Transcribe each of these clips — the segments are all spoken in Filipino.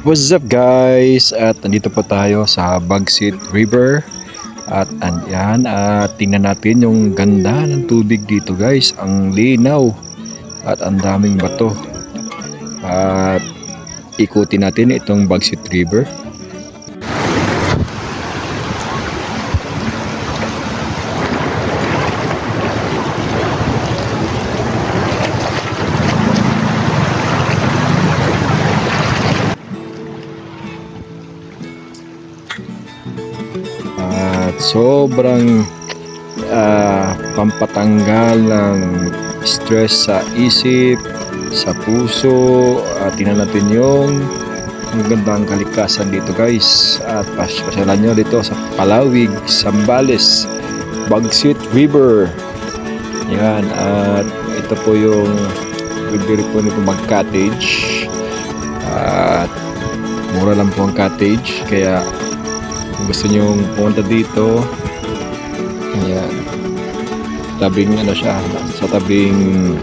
What's up guys? At nandito po tayo sa Bagsit River. At andyan, tingnan natin yung ganda ng tubig dito guys. Ang linaw at ang daming bato. At ikutin natin itong Bagsit River. At sobrang pampatanggal ng stress sa isip, sa puso. Tingnan natin yung magandang kalikasan dito guys. At pasyalan nyo dito sa Palawig, Zambales, Bagsit River. Yan, at ito po yung bibili po nito mag-cottage. At mura lang po ang cottage, kaya kung gusto nyo pumunta dito, ayan, tabing ano siya, sa tabing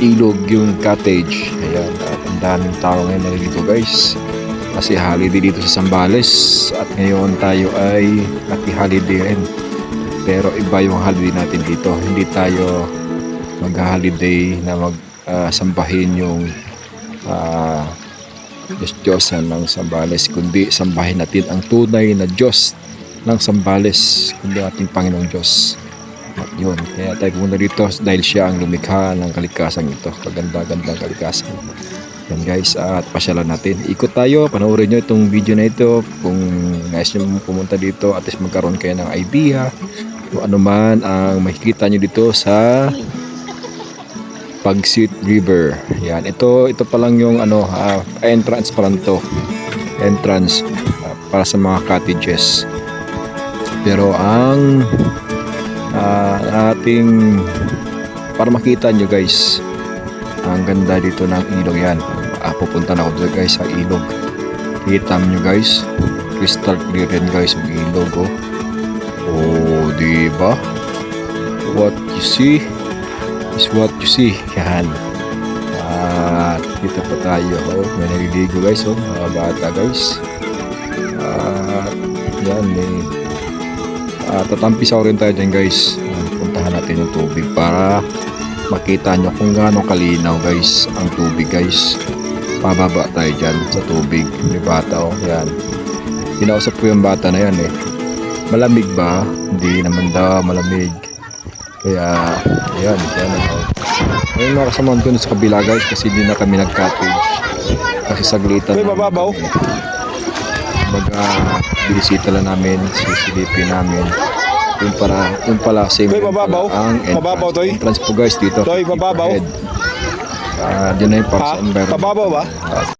ilog yung cottage. Ayan, at ang daming tao ngayon na dito guys, kasi holiday dito sa Zambales. At ngayon tayo ay happy holiday rin, pero iba yung holiday natin dito. Hindi tayo mag-holiday na sambahin yung Diyos-Diyosan ng Zambales, kundi sambahin natin ang tunay na Diyos ng Zambales, kundi ating Panginoong Diyos. At yun, kaya tayo pumunta dito dahil siya ang lumikha ng kalikasan ito. Kaganda-gandang kalikasan. Yan guys, at pasyalan natin. Ikot tayo, panoorin nyo itong video na ito. Kung nais nyo pumunta dito, at least magkaroon kayo ng idea kung ano man ang makikita nyo dito sa Bagsit River. Yan, ito pa lang yung entrance pa lang to. Entrance para sa mga cottages. Pero ang ating para makita nyo guys, ang ganda dito ng ilog. Yan, pupunta na ako dito guys sa ilog. Kita nyo guys, crystal clear rin guys yung ilog. Oh, diba? What you see is what you see. Yan. At dito pa tayo. May naliligo guys. Mga bata guys. At yan. Tatampisaw rin tayo dyan guys. Puntahan natin yung tubig para makita nyo kung gaano kalinaw guys ang tubig guys. Pababa tayo dyan sa tubig. May bata. Yan. Pinausap ko yung bata na yan Malamig ba? Hindi naman daw malamig. Kaya, ayan. Ngayon nakasamahan ko sa kabila guys, kasi hindi na kami nag-cottage. Kasi saglitan na binisita lang namin, sisilipin namin. Yung pala same ang entrance po guys dito. Diyan na yung park sa environment.